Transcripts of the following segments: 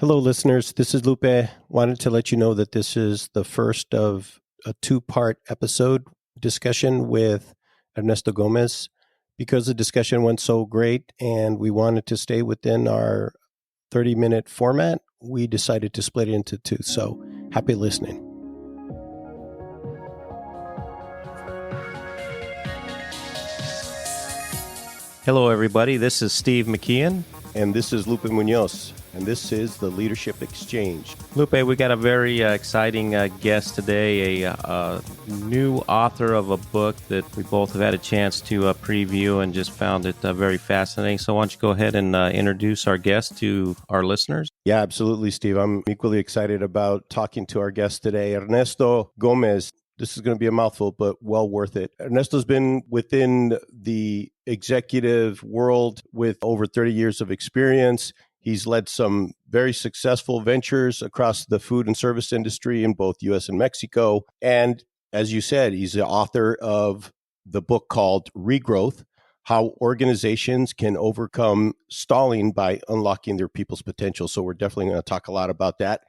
Hello, listeners. This is Lupe. Wanted to let you know that this is the first of a two-part episode discussion with Ernesto Gomez. Because the discussion went so great and we wanted to stay within our 30-minute format, we decided to split it into two. So happy listening. Hello, everybody. This is Steve McKeon. And this is Lupe Munoz. And this is the Leadership Exchange. Lupe, we got a very exciting guest today, a new author of a book that we both have had a chance to preview and just found it very fascinating. So why don't you go ahead and introduce our guest to our listeners? Yeah, absolutely, Steve. I'm equally excited about talking to our guest today, Ernesto Gomez. This is going to be a mouthful, but well worth it. Ernesto's been within the executive world with over 30 years of experience. He's led some very successful ventures across the food and service industry in both U.S. and Mexico. And as you said, he's the author of the book called Regrowth, How Organizations Can Overcome Stalling by Unlocking Their People's Potential. So we're definitely going to talk a lot about that.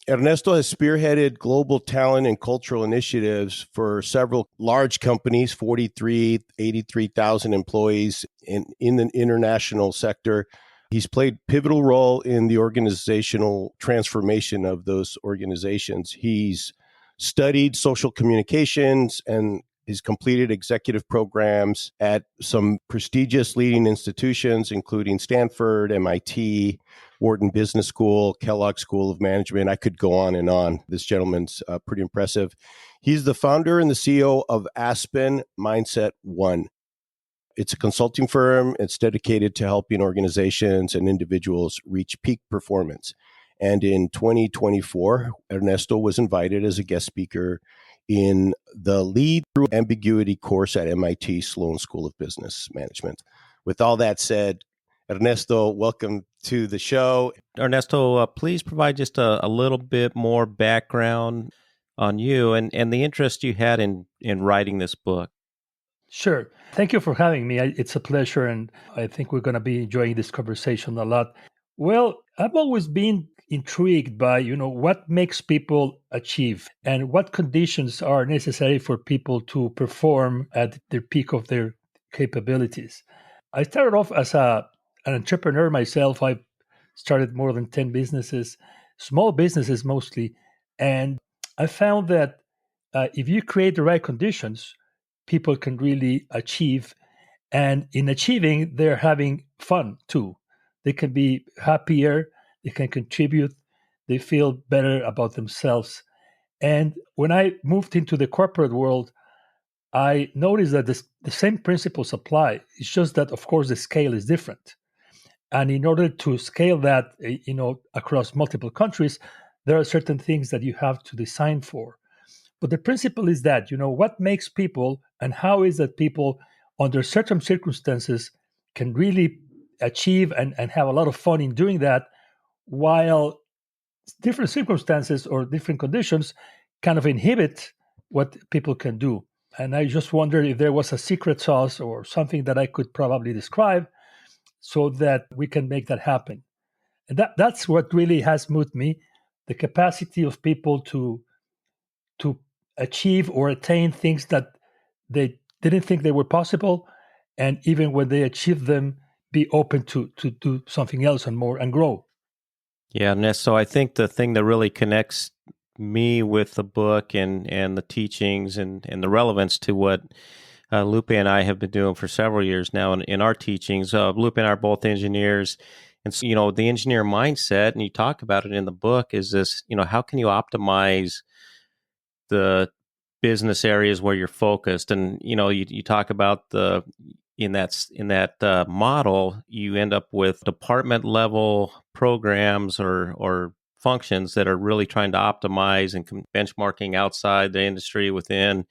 Ernesto has spearheaded global talent and cultural initiatives for several large companies, 83,000 employees in the international sector. He's played a pivotal role in the organizational transformation of those organizations. He's studied social communications and he's completed executive programs at some prestigious leading institutions, including Stanford, MIT, Wharton Business School, Kellogg School of Management. I could go on and on. This gentleman's pretty impressive. He's the founder and the CEO of Aspen Mindset One. It's a consulting firm. It's dedicated to helping organizations and individuals reach peak performance. And in 2024, Ernesto was invited as a guest speaker in the Lead Through Ambiguity course at MIT Sloan School of Business Management. With all that said, Ernesto, welcome to the show. Ernesto, please provide just a little bit more background on you and the interest you had in writing this book. Sure. Thank you for having me. It's a pleasure, and I think we're going to be enjoying this conversation a lot. Well, I've always been intrigued by, what makes people achieve and what conditions are necessary for people to perform at the peak of their capabilities. I started off as an entrepreneur myself. I started more than 10 businesses, small businesses mostly, and I found that if you create the right conditions, people can really achieve. And in achieving, they're having fun too. They can be happier, they can contribute, they feel better about themselves. And when I moved into the corporate world, I noticed that the same principles apply. It's just that, of course, the scale is different. And in order to scale that, across multiple countries, there are certain things that you have to design for. But the principle is that, what makes people and how is that people under certain circumstances can really achieve and have a lot of fun in doing that, while different circumstances or different conditions kind of inhibit what people can do. And I just wondered if there was a secret sauce or something that I could probably describe so that we can make that happen. And that's what really has moved me, the capacity of people to achieve or attain things that they didn't think they were possible, and even when they achieve them, be open to do something else and more and grow. Yeah, Ernesto, I think the thing that really connects me with the book and the teachings and the relevance to what Lupe and I have been doing for several years now in our teachings. Lupe and I are both engineers. And so, the engineer mindset, and you talk about it in the book, is this, how can you optimize the business areas where you're focused? And, you talk about in that model, you end up with department level programs or functions that are really trying to optimize and benchmarking outside the industry within.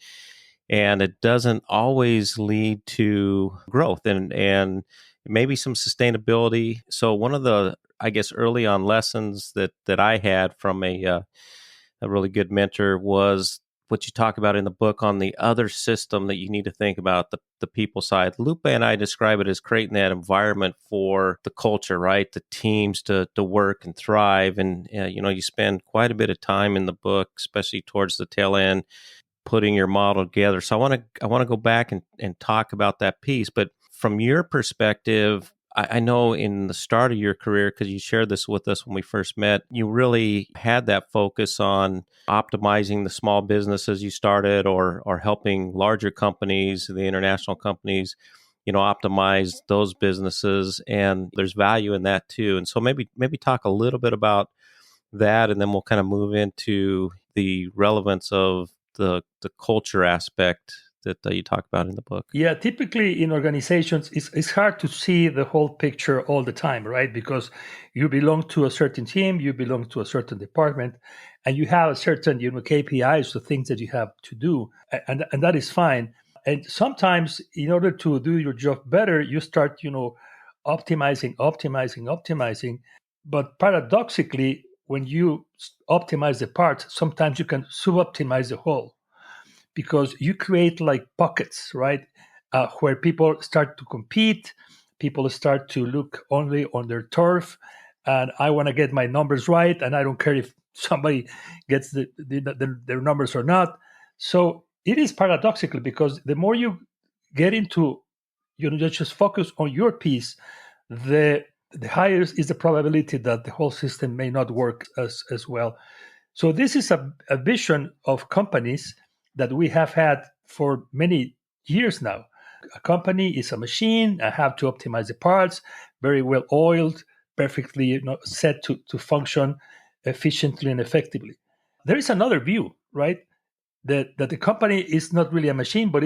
And it doesn't always lead to growth and maybe some sustainability. So one of the, I guess, early on lessons that I had from a really good mentor was what you talk about in the book on the other system that you need to think about, the people side. Lupe and I describe it as creating that environment for the culture, right? The teams to work and thrive. And, you spend quite a bit of time in the book, especially towards the tail end, putting your model together. So I want to go back and talk about that piece. But from your perspective, I know in the start of your career, because you shared this with us when we first met, you really had that focus on optimizing the small businesses you started, or helping larger companies, the international companies, optimize those businesses. And there's value in that too. And so maybe talk a little bit about that, and then we'll kind of move into the relevance of the culture aspect that you talk about in the book. Yeah, typically in organizations, it's hard to see the whole picture all the time, right? Because you belong to a certain team, you belong to a certain department, and you have a certain, KPIs, the things that you have to do, and that is fine. And sometimes, in order to do your job better, you start, optimizing. But paradoxically, when you optimize the part, sometimes you can suboptimize the whole, because you create like pockets, right? Where people start to compete, people start to look only on their turf, and I want to get my numbers right, and I don't care if somebody gets their numbers or not. So it is paradoxical, because the more you get into, just focus on your piece, the higher is the probability that the whole system may not work as well. So this is a vision of companies that we have had for many years now. A company is a machine. I have to optimize the parts, very well oiled, perfectly set to function efficiently and effectively. There is another view, right? That the company is not really a machine, but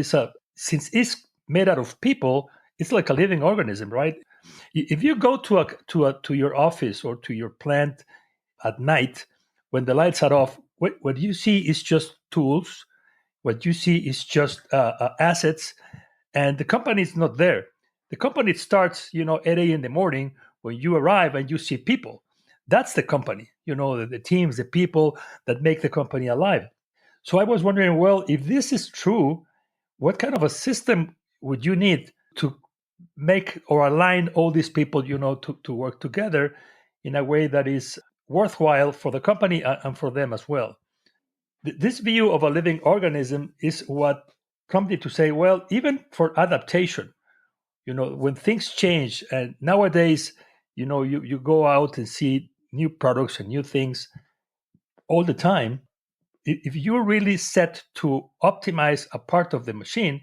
since it's made out of people, it's like a living organism, right? If you go to your office or to your plant at night, when the lights are off, what you see is just tools. What you see is just assets, and the company is not there. The company starts, 8 a.m. in the morning when you arrive and you see people. That's the company, the teams, the people that make the company alive. So I was wondering, well, if this is true, what kind of a system would you need to make or align all these people, to work together in a way that is worthwhile for the company and for them as well? This view of a living organism is what prompted to say, well, even for adaptation, when things change, and nowadays, you go out and see new products and new things all the time. If you're really set to optimize a part of the machine,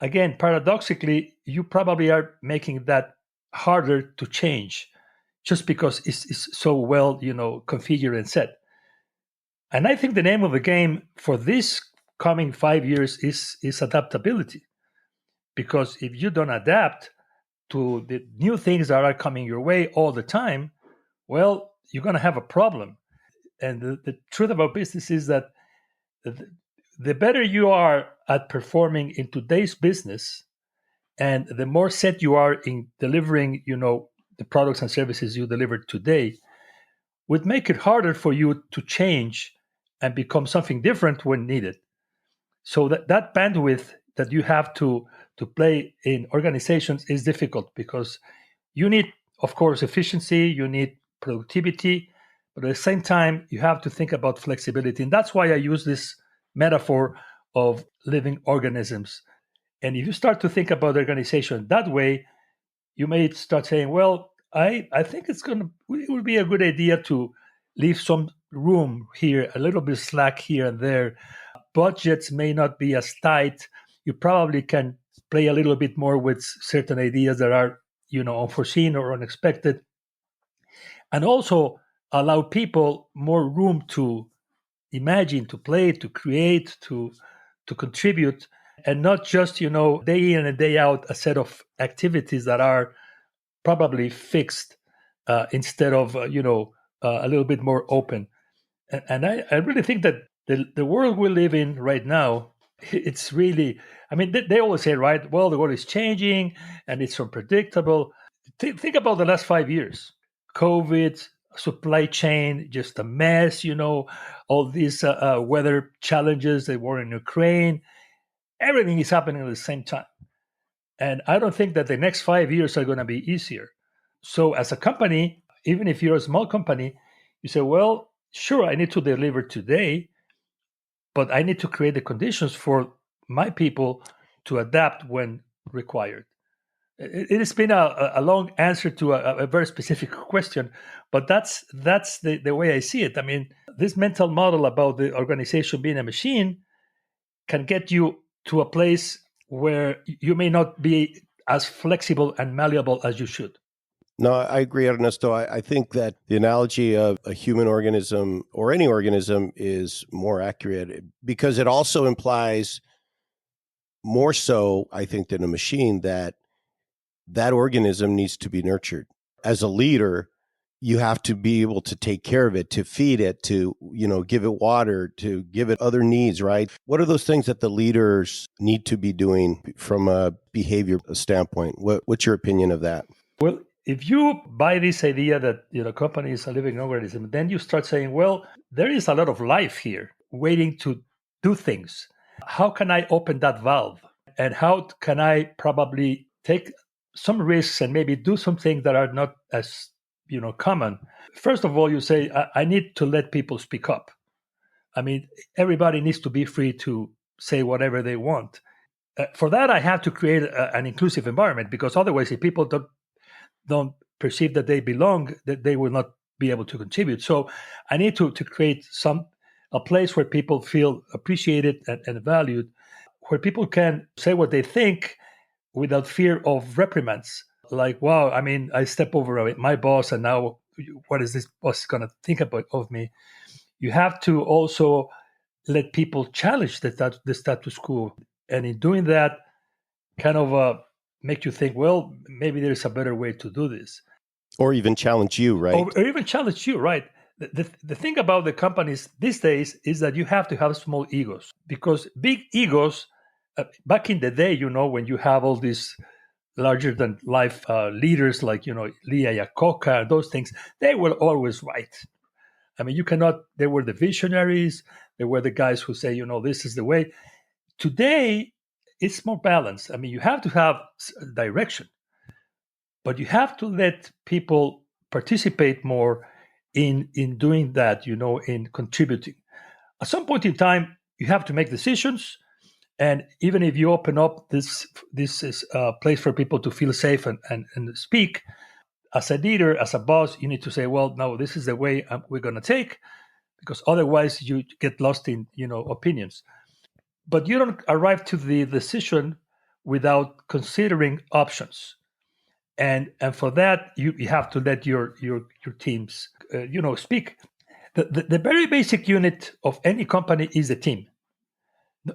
again, paradoxically, you probably are making that harder to change, just because it's so well, configured and set. And I think the name of the game for this coming 5 years is adaptability. Because if you don't adapt to the new things that are coming your way all the time, well, you're going to have a problem. And the truth about business is that the better you are at performing in today's business, and the more set you are in delivering, the products and services you deliver today, would make it harder for you to change and become something different when needed. So that bandwidth that you have to play in organizations is difficult, because you need, of course, efficiency, you need productivity, but at the same time, you have to think about flexibility. And that's why I use this metaphor of living organisms. And if you start to think about organization that way, you may start saying, well, I think it would be a good idea to leave some room here, a little bit slack here and there. Budgets may not be as tight. You probably can play a little bit more with certain ideas that are, unforeseen or unexpected, and also allow people more room to imagine, to play, to create, to contribute, and not just, day in and day out a set of activities that are probably fixed, instead of, a little bit more open. And I really think that the world we live in right now, it's really, I mean, they always say, right, well, the world is changing and it's unpredictable. Think about the last 5 years: COVID, supply chain just a mess, all these weather challenges, the war in Ukraine, everything is happening at the same time. And I don't think that the next 5 years are going to be easier. So as a company, even if you're a small company, you say, well, sure, I need to deliver today, but I need to create the conditions for my people to adapt when required. It has been a long answer to a very specific question, but that's the way I see it. I mean, this mental model about the organization being a machine can get you to a place where you may not be as flexible and malleable as you should. No, I agree, Ernesto. I think that the analogy of a human organism or any organism is more accurate because it also implies more so, I think, than a machine that organism needs to be nurtured. As a leader, you have to be able to take care of it, to feed it, to, give it water, to give it other needs, right? What are those things that the leaders need to be doing from a behavior standpoint? What's your opinion of that? Well, if you buy this idea that company is a living organism, then you start saying, well, there is a lot of life here waiting to do things. How can I open that valve? And how can I probably take some risks and maybe do some things that are not as common? First of all, you say, I need to let people speak up. I mean, everybody needs to be free to say whatever they want. For that, I have to create an inclusive environment, because otherwise, if people don't perceive that they belong, that they will not be able to contribute. So I need to create a place where people feel appreciated and valued, where people can say what they think without fear of reprimands. Like, wow, I mean, I step over my boss, and now what is this boss going to think of me? You have to also let people challenge the status quo. And in doing that, kind of make you think, well, maybe there's a better way to do this. Or even challenge you, right? Or even challenge you, right? The thing about the companies these days is that you have to have small egos, because big egos, back in the day, when you have all these larger than life leaders like, Lee Iacocca, those things, they were always right. I mean, they were the visionaries. They were the guys who say, this is the way. Today, it's more balanced. I mean, you have to have direction, but you have to let people participate more in doing that, in contributing. At some point in time, you have to make decisions. And even if you open up this is a place for people to feel safe and speak, as a leader, as a boss, you need to say, well, no, this is the way we're going to take, because otherwise you get lost in, opinions. But you don't arrive to the decision without considering options. And for that, you have to let your teams, speak. The very basic unit of any company is the team.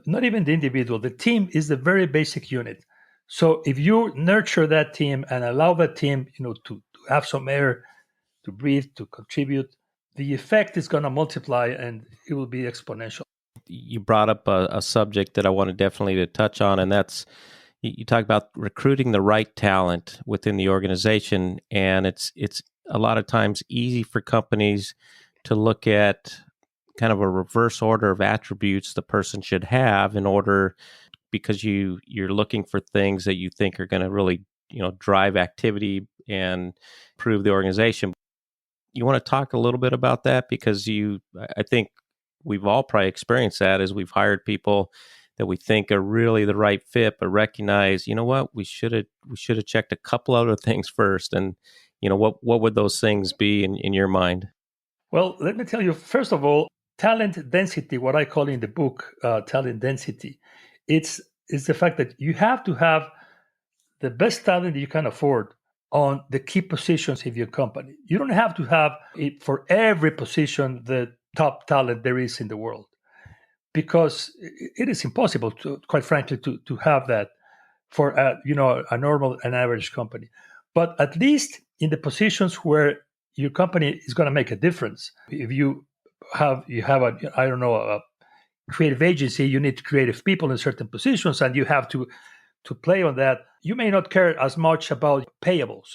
Not even the individual. The team is the very basic unit. So if you nurture that team and allow that team, to have some air, to breathe, to contribute, the effect is going to multiply and it will be exponential. You brought up a subject that I wanted definitely to touch on, and that's, you talk about recruiting the right talent within the organization, and it's a lot of times easy for companies to look at kind of a reverse order of attributes the person should have in order, because you're looking for things that you think are going to really drive activity and improve the organization. You want to talk a little bit about that, because I think we've all probably experienced that as we've hired people that we think are really the right fit, but recognize, what, we should have checked a couple other things first. And what would those things be in your mind? Well, let me tell you, first of all, talent density, what I call in the book talent density, it's the fact that you have to have the best talent you can afford on the key positions of your company. You don't have to have it for every position the top talent there is in the world, because it is impossible to, quite frankly, to have that for a normal and average company. But at least in the positions where your company is going to make a difference. If you have a creative agency, you need creative people in certain positions, and you have to play on that. You may not care as much about payables.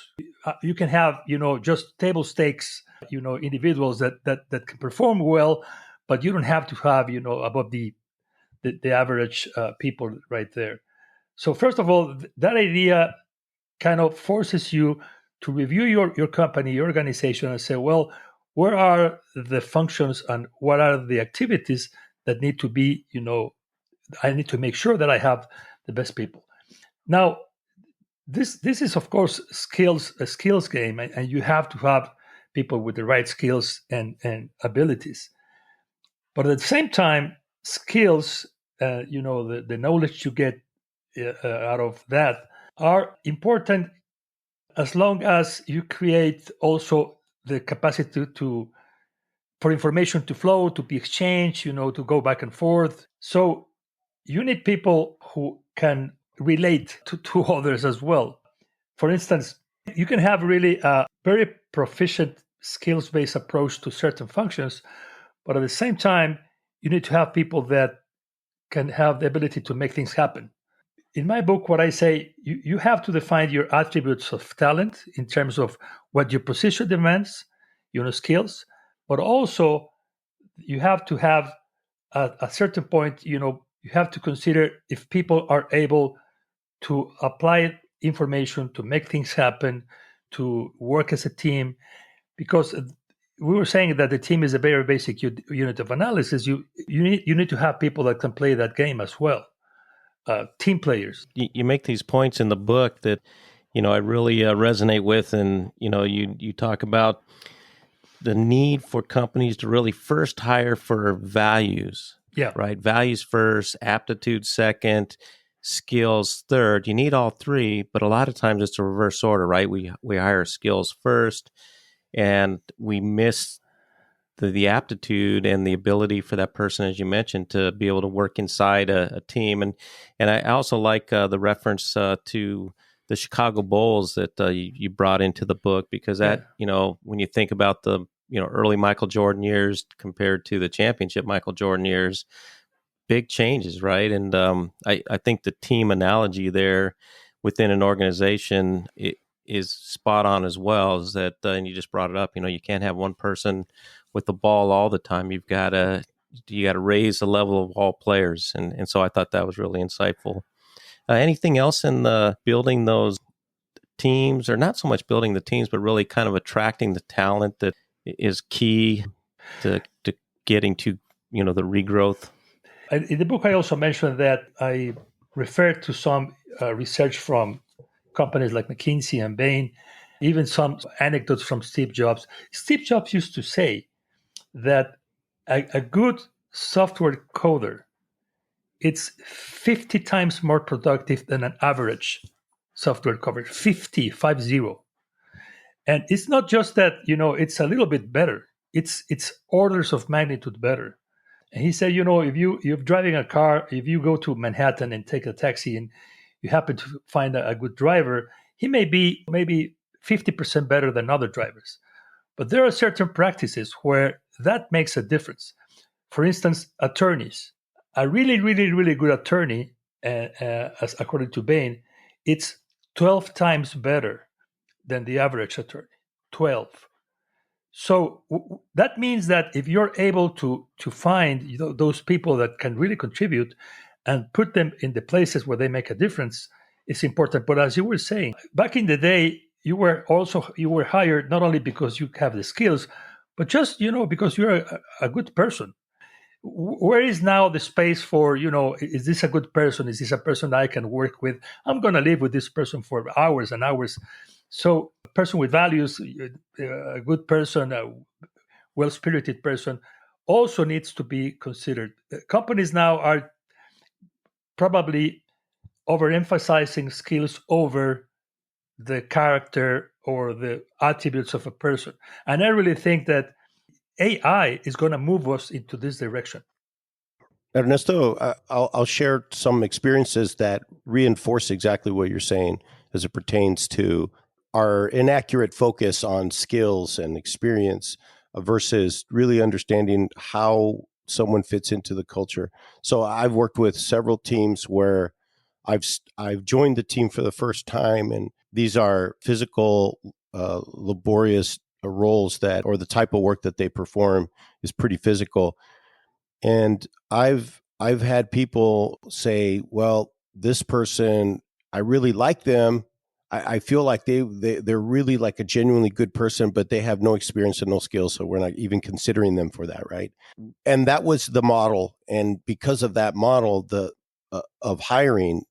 You can have just table stakes individuals that can perform well, but you don't have to have above the average people right there. So first of all, that idea kind of forces you to review your company, your organization, and say, well, where are the functions and what are the activities that need to be, I need to make sure that I have the best people. Now, this is of course a skills game, and you have to have people with the right skills and abilities. But at the same time, skills, the knowledge you get out of that are important as long as you create also the capacity for information to flow, to be exchanged, to go back and forth. So you need people who can relate to others as well. For instance, you can have really a very proficient skills-based approach to certain functions, but at the same time, you need to have people that can have the ability to make things happen. In my book, what I say, you have to define your attributes of talent in terms of what your position demands, skills, but also you have to have at a certain point, you have to consider if people are able to apply information, to make things happen, to work as a team, because we were saying that the team is a very basic unit of analysis. You need to have people that can play that game as well. Team players. You make these points in the book that I really resonate with, and you talk about the need for companies to really first hire for values. Yeah. Right. Values first, aptitude second, skills third. You need all three, but a lot of times it's a reverse order, right? We hire skills first, and we miss the aptitude and the ability for that person, as you mentioned, to be able to work inside a team. And I also like the reference to the Chicago Bulls that you brought into the book, because that, when you think about the, early Michael Jordan years compared to the championship Michael Jordan years, big changes, right? And I think the team analogy there within an organization is spot on as well. Is that, and you just brought it up, you can't have one person with the ball all the time. You got to raise the level of all players. And so I thought that was really insightful. Anything else in building those teams, or not so much building the teams, but really kind of attracting the talent that is key to getting to, the regrowth? In the book, I also mentioned that I referred to some research from companies like McKinsey and Bain, even some anecdotes from Steve Jobs. Steve Jobs used to say that a good software coder, it's 50 times more productive than an average software coder, 50. And it's not just that, it's a little bit better. It's orders of magnitude better. And he said, if you're driving a car, if you go to Manhattan and take a taxi and you happen to find a good driver, he may be maybe 50% better than other drivers. But there are certain practices where that makes a difference. For instance, attorneys. A really, really, really good attorney, as according to Bain, it's 12 times better than the average attorney. 12. So that means that if you're able to find those people that can really contribute and put them in the places where they make a difference, it's important. But as you were saying, back in the day, you were hired not only because you have the skills, but just because you're a good person. Where is now the space for is this a good person? Is this a person I can work with? I'm going to live with this person for hours and hours. So a person with values, a good person, a well-spirited person, also needs to be considered. Companies now are probably overemphasizing skills over the character or the attributes of a person. And I really think that AI is going to move us into this direction. Ernesto, I'll share some experiences that reinforce exactly what you're saying as it pertains to our inaccurate focus on skills and experience versus really understanding how someone fits into the culture. So I've worked with several teams where I've joined the team for the first time, and these are physical, laborious roles that, or the type of work that they perform is pretty physical. And I've had people say, well, this person, I really like them. I feel like they're really like a genuinely good person, but they have no experience and no skills, so we're not even considering them for that, right? And that was the model. And because of that model, the of hiring,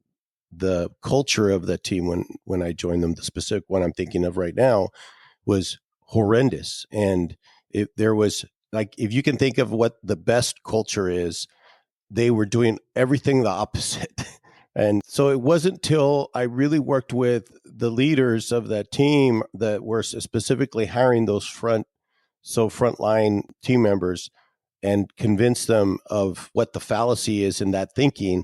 the culture of the team when I joined them, the specific one I'm thinking of right now, was horrendous. And there was, like, if you can think of what the best culture is, they were doing everything the opposite. And so it wasn't till I really worked with the leaders of that team that were specifically hiring those frontline team members and convinced them of what the fallacy is in that thinking.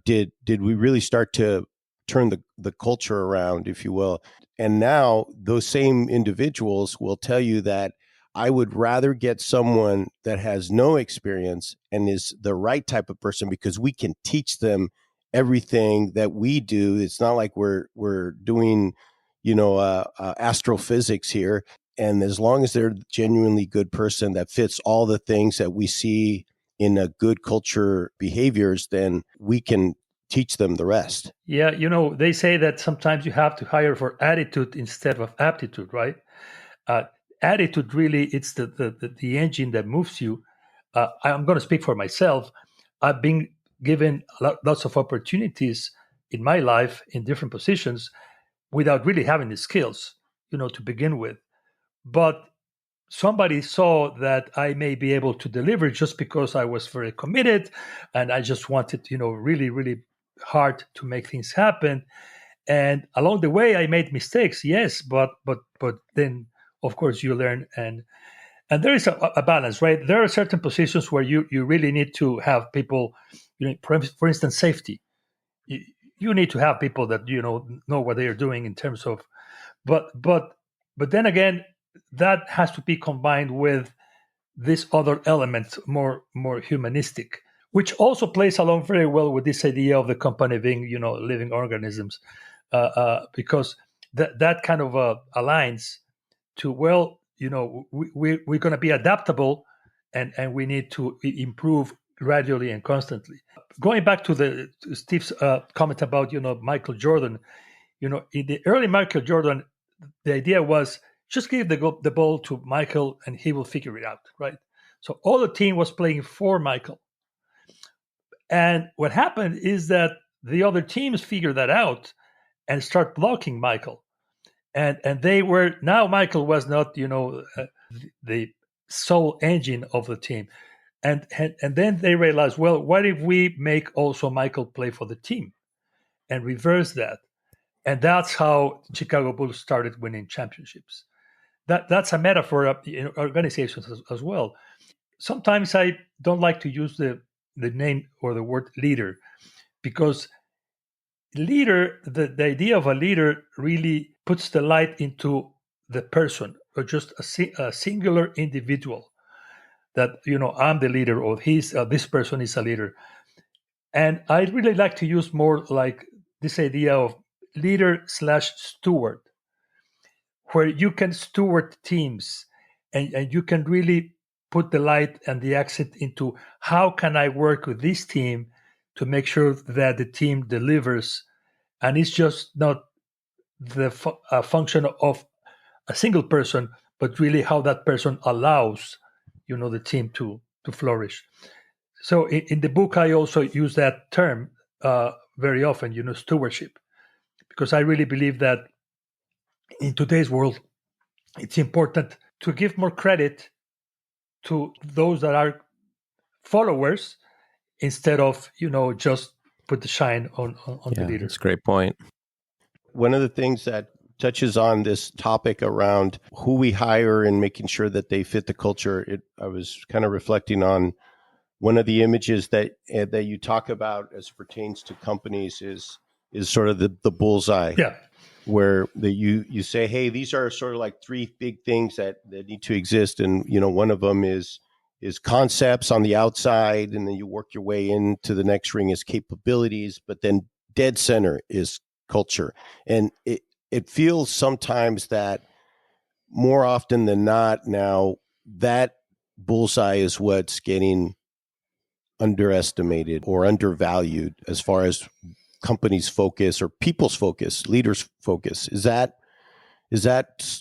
Did we really start to turn the culture around, if you will? And now those same individuals will tell you that I would rather get someone that has no experience and is the right type of person, because we can teach them everything that we do. It's not like we're doing, astrophysics here. And as long as they're a genuinely good person that fits all the things that we see in a good culture behaviors, then we can teach them the rest. Yeah, they say that sometimes you have to hire for attitude instead of aptitude, right? Uh, Attitude really, it's the engine that moves you. I'm going to speak for myself. I've been given lots of opportunities in my life in different positions without really having the skills, to begin with. But somebody saw that I may be able to deliver just because I was very committed and I just wanted, really, really hard to make things happen. And along the way, I made mistakes, yes, but then of course you learn, and there is a balance, right? There are certain positions where you really need to have people, for instance, safety. You, you need to have people that know what they are doing in terms of, but but but then again, that has to be combined with this other element, more humanistic, which also plays along very well with this idea of the company being, living organisms, because that kind of aligns to, well, we're going to be adaptable, and we need to improve gradually and constantly. Going back to Steve's comment about Michael Jordan, in the early Michael Jordan, the idea was just give the ball to Michael and he will figure it out, right? So all the team was playing for Michael. And what happened is that the other teams figured that out and start blocking Michael. And they were, now Michael was not, the sole engine of the team. And then they realized, well, what if we make also Michael play for the team and reverse that? And that's how Chicago Bulls started winning championships. That's a metaphor of organizations as well. Sometimes I don't like to use the name or the word leader, because the idea of a leader really puts the light into the person, or just a singular individual, that I'm the leader, or this person is a leader. And I really like to use more like this idea of leader/steward, where you can steward teams, and you can really put the light and the accent into how can I work with this team to make sure that the team delivers, and it's just not the function of a single person, but really how that person allows the team to flourish. So in the book, I also use that term very often, stewardship, because I really believe that in today's world, it's important to give more credit to those that are followers, instead of just put the shine on the Yeah, leader. that's a great point. One of the things that touches on this topic around who we hire and making sure that they fit the culture, I was kind of reflecting on one of the images that you talk about as it pertains to companies is sort of the bullseye, Yeah. where you say, hey, these are sort of like three big things that need to exist, and one of them is concepts on the outside, and then you work your way into the next ring is capabilities, but then dead center is culture. And it feels sometimes that more often than not now, that bullseye is what's getting underestimated or undervalued as far as companies' focus or people's focus, leaders' focus. Is that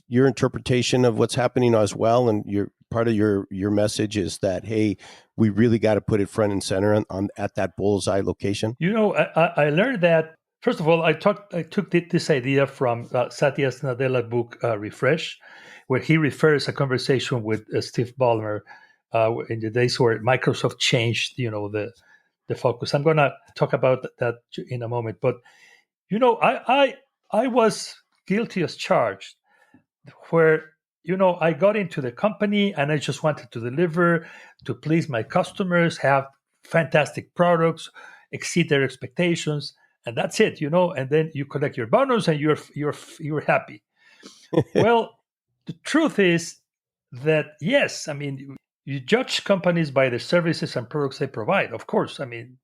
your interpretation of what's happening as well? And part of your message is that, hey, we really got to put it front and center on at that bullseye location. I learned that. First of all, I took this idea from Satya Nadella's book Refresh, where he refers a conversation with Steve Ballmer in the days where Microsoft changed, the focus. I'm going to talk about that in a moment. But I was guilty as charged, where I got into the company and I just wanted to deliver, to please my customers, have fantastic products, exceed their expectations, and that's it. And then you collect your bonus and you're happy. Well, the truth is that yes, I mean, you judge companies by the services and products they provide. Of course, I mean,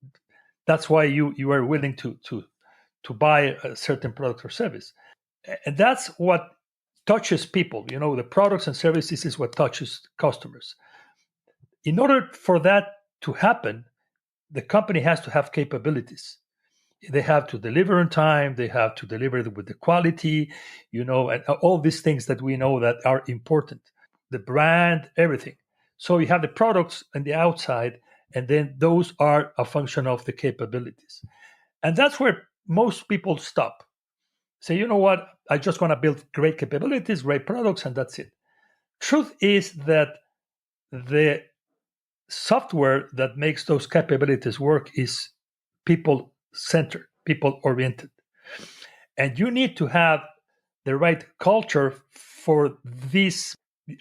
that's why you are willing to buy a certain product or service, and that's what touches people. The products and services is what touches customers. In order for that to happen, the company has to have capabilities. They have to deliver on time. They have to deliver with the quality, and all these things that we know that are important. The brand, everything. So you have the products on the outside, and then those are a function of the capabilities. And that's where most people stop. Say, you know what? I just want to build great capabilities, great products, and that's it. Truth is that the software that makes those capabilities work is people-centered, people-oriented. And you need to have the right culture for this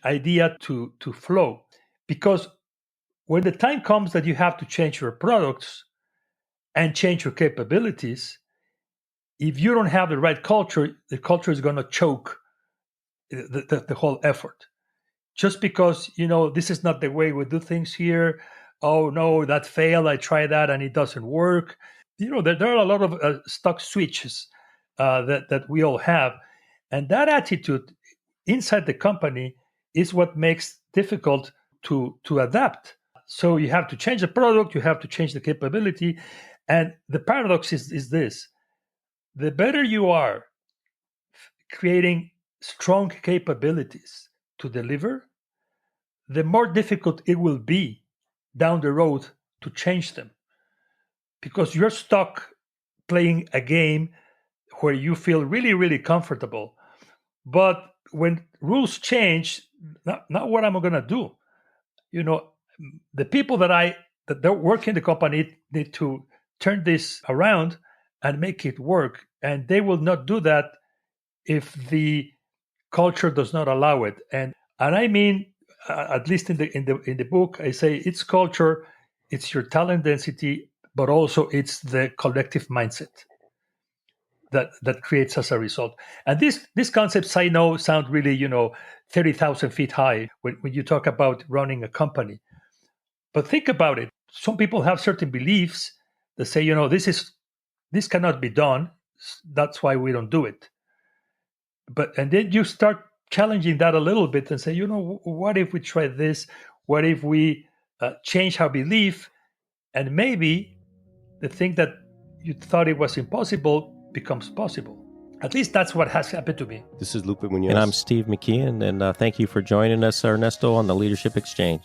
idea to flow. Because when the time comes that you have to change your products and change your capabilities, if you don't have the right culture, the culture is going to choke the whole effort. Just because, this is not the way we do things here. Oh, no, that failed. I tried that and it doesn't work. There are a lot of stuck switches that we all have. And that attitude inside the company is what makes difficult to adapt. So you have to change the product, you have to change the capability. And the paradox is this. The better you are creating strong capabilities to deliver, the more difficult it will be down the road to change them. Because you're stuck playing a game where you feel really, really comfortable. But when rules change, not what I'm going to do. The people that work in the company need to turn this around and make it work. And they will not do that if the culture does not allow it. And I mean, at least in the book, I say it's culture, it's your talent density, but also it's the collective mindset that creates as a result. And these concepts, I know, sound really 30,000 feet high when you talk about running a company. But think about it. Some people have certain beliefs that say, this cannot be done. That's why we don't do it. And then you start challenging that a little bit and say, what if we try this? What if we change our belief? And maybe the thing that you thought it was impossible becomes possible. At least that's what has happened to me. This is Lupe Munoz. And I'm Steve McKeon, and thank you for joining us, Ernesto, on the Leadership Exchange.